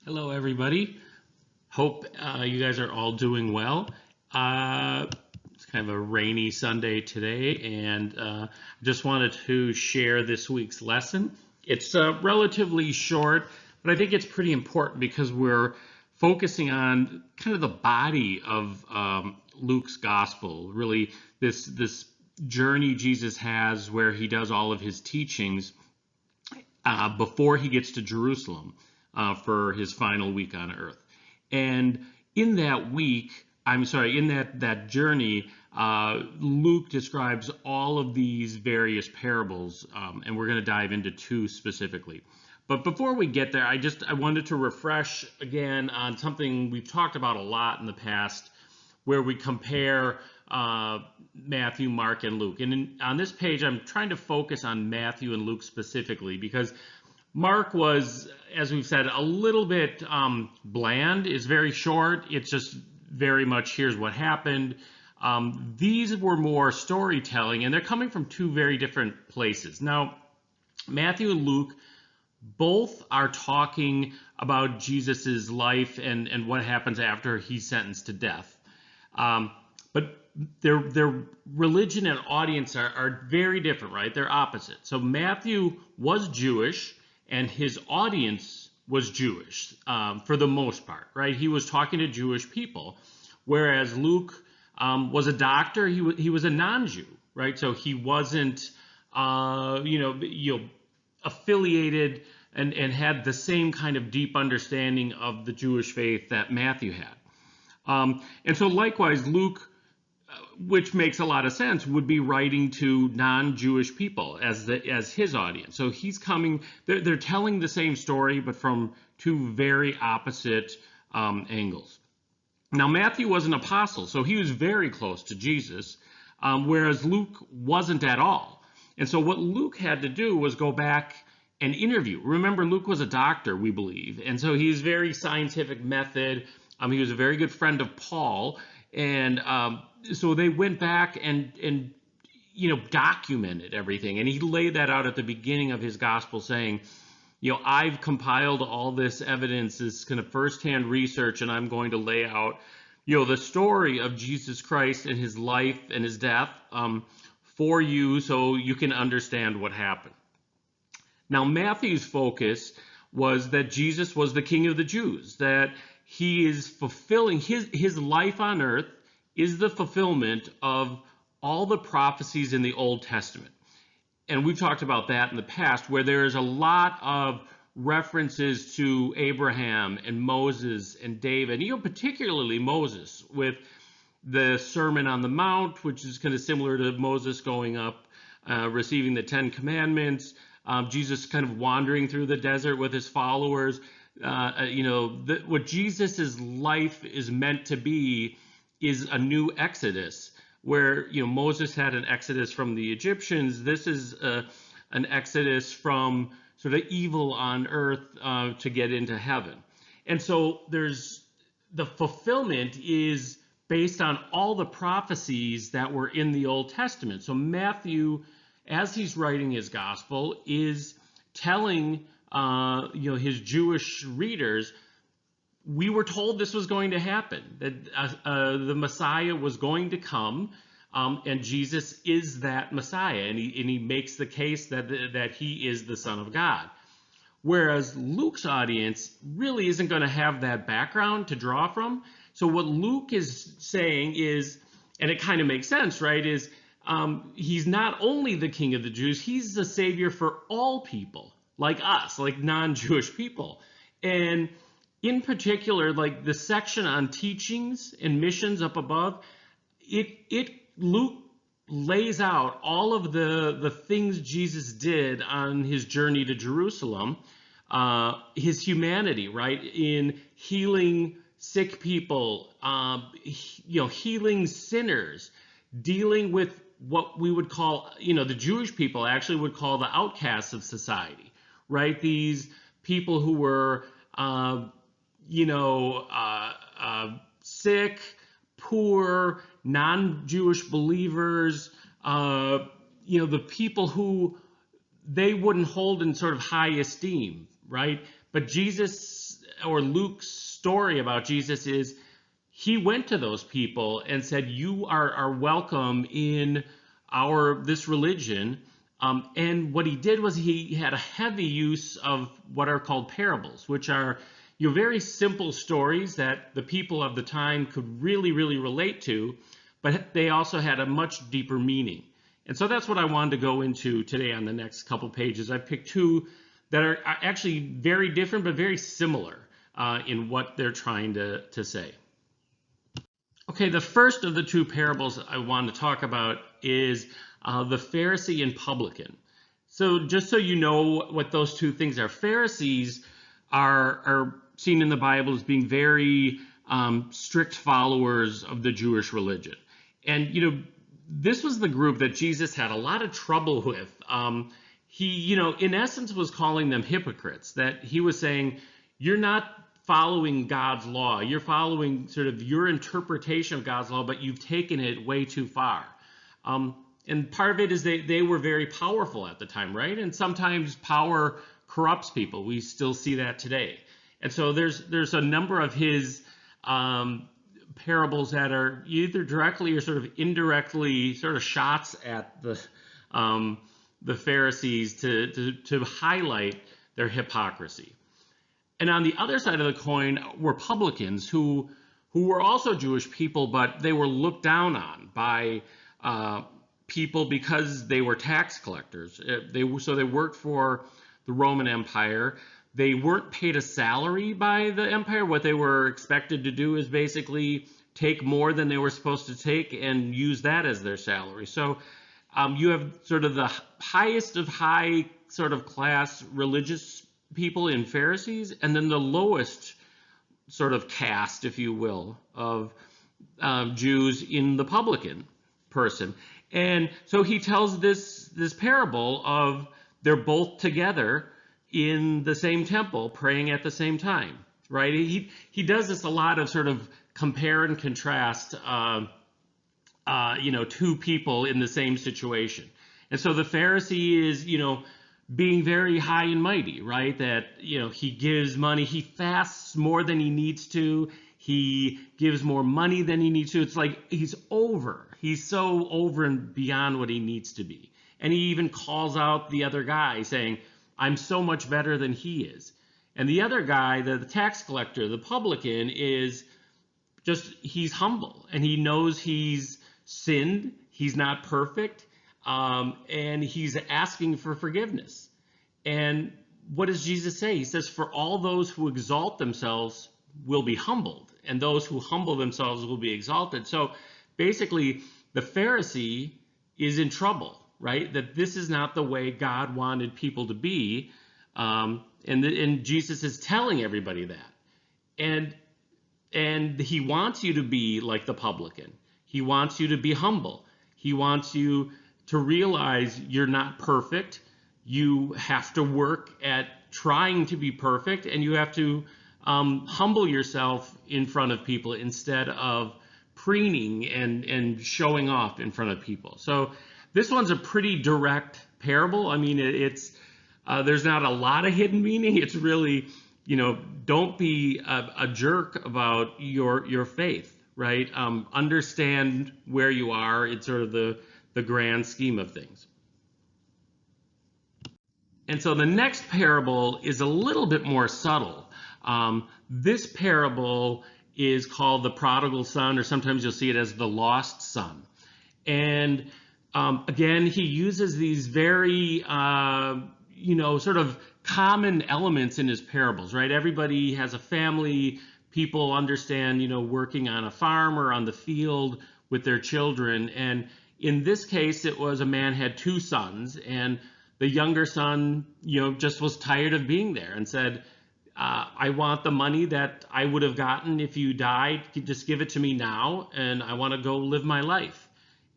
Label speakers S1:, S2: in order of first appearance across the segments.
S1: Hello, everybody. Hope you guys are all doing well. It's kind of a rainy Sunday today, and just wanted to share this week's lesson. It's relatively short, but I think it's pretty important because we're focusing on kind of the body of Luke's gospel. Really, this journey Jesus has where he does all of his teachings before he gets to Jerusalem for his final week on earth. And in that week, in that journey, Luke describes all of these various parables, and we're going to dive into two specifically. But before we get there, I wanted to refresh again on something we've talked about a lot in the past, where we compare Matthew, Mark, and Luke. And on this page, I'm trying to focus on Matthew and Luke specifically because Mark was, as we've said, a little bit bland. It's very short. It's just very much here's what happened. These were more storytelling, and they're coming from two very different places. Now, Matthew and Luke both are talking about Jesus's life and what happens after he's sentenced to death. But their religion and audience are very different, right? They're opposite. So Matthew was Jewish, and his audience was Jewish for the most part, right? He was talking to Jewish people, whereas Luke was a doctor. He was a non-Jew, right? So he wasn't, affiliated and had the same kind of deep understanding of the Jewish faith that Matthew had. And so likewise, Luke, which makes a lot of sense, would be writing to non-Jewish people as his audience. So he's coming, they're telling the same story, but from two very opposite angles. Now, Matthew was an apostle, so he was very close to Jesus, whereas Luke wasn't at all. And so what Luke had to do was go back and interview. Remember, Luke was a doctor, we believe, and so he's very scientific method. He was a very good friend of Paul, and so they went back and documented everything. And he laid that out at the beginning of his gospel, saying, I've compiled all this evidence, this kind of firsthand research, and I'm going to lay out, the story of Jesus Christ and his life and his death for you so you can understand what happened. Now, Matthew's focus was that Jesus was the King of the Jews, that he is fulfilling his life on earth is the fulfillment of all the prophecies in the Old Testament. And we've talked about that in the past, where there is a lot of references to Abraham and Moses and David, particularly Moses, with the Sermon on the Mount, which is kind of similar to Moses going up, receiving the Ten Commandments, Jesus kind of wandering through the desert with his followers. What Jesus's life is meant to be is a new exodus, where Moses had an exodus from the Egyptians. This is an exodus from sort of evil on earth to get into heaven. And so there's the fulfillment is based on all the prophecies that were in the Old Testament. So Matthew, as he's writing his gospel, is telling his Jewish readers, we were told this was going to happen, that the Messiah was going to come, and Jesus is that Messiah, and he makes the case that he is the Son of God. Whereas Luke's audience really isn't going to have that background to draw from. So what Luke is saying is, and it kind of makes sense, right, is he's not only the King of the Jews, he's the Savior for all people, like us, like non-Jewish people. And in particular, like the section on teachings and missions up above, Luke lays out all of the things Jesus did on his journey to Jerusalem, his humanity, right, in healing sick people, healing sinners, dealing with what we would call, the Jewish people actually would call the outcasts of society, right? These people who were, sick, poor, non-Jewish believers, the people who they wouldn't hold in sort of high esteem, right? But Jesus or Luke's story about Jesus is he went to those people and said, you are welcome in this religion. And what he did was he had a heavy use of what are called parables, which are very simple stories that the people of the time could really, really relate to, but they also had a much deeper meaning. And so that's what I wanted to go into today on the next couple pages. I picked two that are actually very different, but very similar in what they're trying to say. Okay, the first of the two parables I want to talk about is the Pharisee and Publican. So just so you know what those two things are, Pharisees are seen in the Bible as being very strict followers of the Jewish religion. And, this was the group that Jesus had a lot of trouble with. He, in essence was calling them hypocrites, that he was saying, you're not following God's law. You're following sort of your interpretation of God's law, but you've taken it way too far. And part of it is they were very powerful at the time, right? And sometimes power corrupts people. We still see that today. And so there's a number of his parables that are either directly or sort of indirectly sort of shots at the Pharisees to highlight their hypocrisy. And on the other side of the coin were publicans who were also Jewish people, but they were looked down on by people because they were tax collectors. So they worked for the Roman Empire. They weren't paid a salary by the empire. What they were expected to do is basically take more than they were supposed to take and use that as their salary. So you have sort of the highest of high sort of class religious people in Pharisees, and then the lowest sort of caste, if you will, of Jews in the publican person. And so he tells this parable of they're both together in the same temple praying at the same time, right? He does this a lot of sort of compare and contrast two people in the same situation. And so the Pharisee is, being very high and mighty, right? That, he gives money, he fasts more than he needs to, he gives more money than he needs to. It's like he's so over and beyond what he needs to be. And he even calls out the other guy saying, I'm so much better than he is. And the other guy, the tax collector, the publican, is just, he's humble and he knows he's sinned, he's not perfect, and he's asking for forgiveness. And what does Jesus say? He says, for all those who exalt themselves will be humbled, and those who humble themselves will be exalted. So basically, the Pharisee is in trouble, right? That this is not the way God wanted people to be. And Jesus is telling everybody that. And he wants you to be like the publican. He wants you to be humble. He wants you to realize you're not perfect. You have to work at trying to be perfect, and you have to humble yourself in front of people instead of preening and showing off in front of people. So this one's a pretty direct parable. I mean, it's there's not a lot of hidden meaning. It's really, don't be a jerk about your faith, right? Understand where you are in sort of the grand scheme of things. And so the next parable is a little bit more subtle. This parable is called the Prodigal Son, or sometimes you'll see it as the Lost Son. And again, he uses these very, sort of common elements in his parables, right? Everybody has a family. People understand, working on a farm or on the field with their children. And in this case, it was a man had two sons, and the younger son, just was tired of being there and said, I want the money that I would have gotten if you died. Just give it to me now, and I want to go live my life.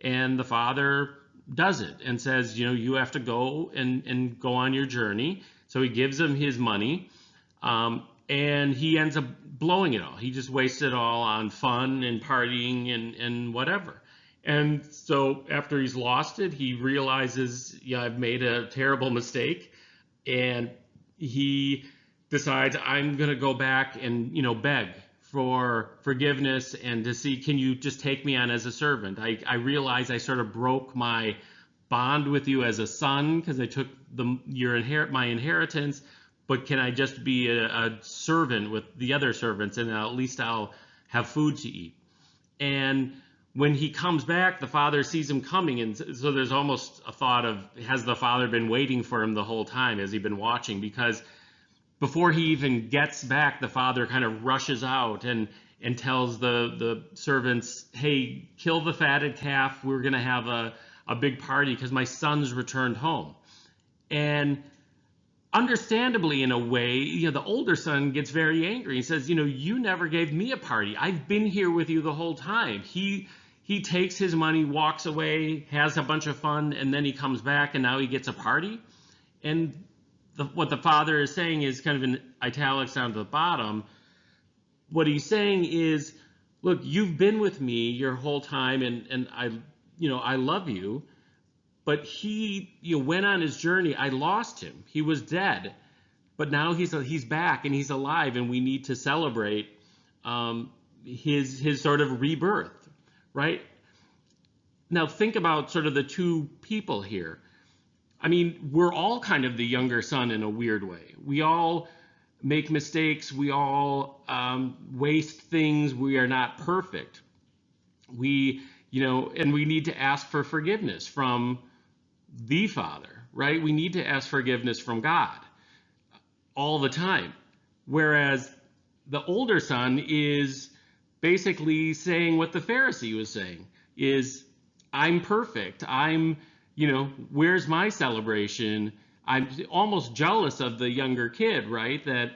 S1: And the father does it and says, you have to go and go on your journey. So he gives him his money, and he ends up blowing it all. He just wastes it all on fun and partying and whatever. And so after he's lost it, he realizes, I've made a terrible mistake. And he decides, I'm going to go back and, beg for forgiveness and to see, can you just take me on as a servant? I realize I sort of broke my bond with you as a son because I took my inheritance, but can I just be a servant with the other servants, and at least I'll have food to eat? And when he comes back, the father sees him coming, and so there's almost a thought of, has the father been waiting for him the whole time? Has he been watching? Because before he even gets back, the father kind of rushes out and tells the servants, hey, kill the fatted calf. We're going to have a big party because my son's returned home. And understandably, in a way, the older son gets very angry. He says, you never gave me a party. I've been here with you the whole time. He takes his money, walks away, has a bunch of fun, and then he comes back and now he gets a party. And what the father is saying is kind of in italics down to the bottom. What he's saying is, look, you've been with me your whole time, and I love you. But he went on his journey. I lost him. He was dead, but now he's back and he's alive, and we need to celebrate his sort of rebirth, right? Now think about sort of the two people here. I mean, we're all kind of the younger son in a weird way. We all make mistakes. We all waste things. We are not perfect. And we need to ask for forgiveness from the Father, right? We need to ask forgiveness from God all the time. Whereas the older son is basically saying what the Pharisee was saying, is I'm perfect. Where's my celebration? I'm almost jealous of the younger kid, right? That,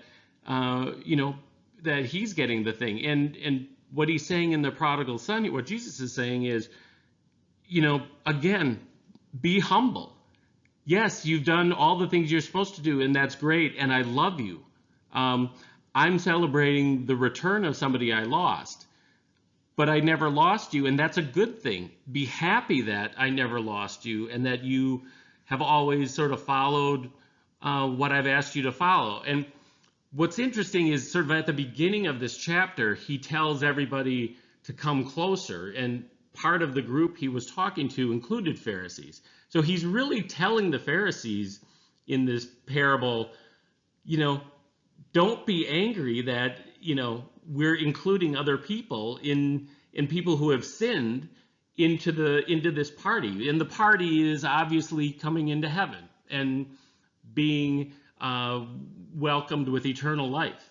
S1: that he's getting the thing. And what he's saying in the prodigal son, what Jesus is saying is, again, be humble. Yes, you've done all the things you're supposed to do, and that's great, and I love you. I'm celebrating the return of somebody I lost, but I never lost you, and that's a good thing. Be happy that I never lost you and that you have always sort of followed what I've asked you to follow. And what's interesting is sort of at the beginning of this chapter, he tells everybody to come closer, and part of the group he was talking to included Pharisees. So he's really telling the Pharisees in this parable, don't be angry that, we're including other people in people who have sinned into this party. And the party is obviously coming into heaven and being welcomed with eternal life.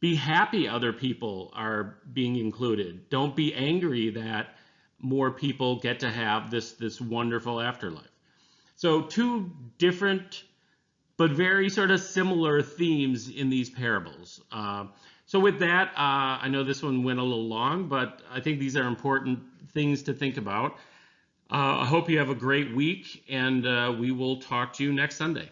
S1: Be happy other people are being included. Don't be angry that more people get to have this wonderful afterlife. So two different but very sort of similar themes in these parables. So with that, I know this one went a little long, but I think these are important things to think about. I hope you have a great week, and we will talk to you next Sunday.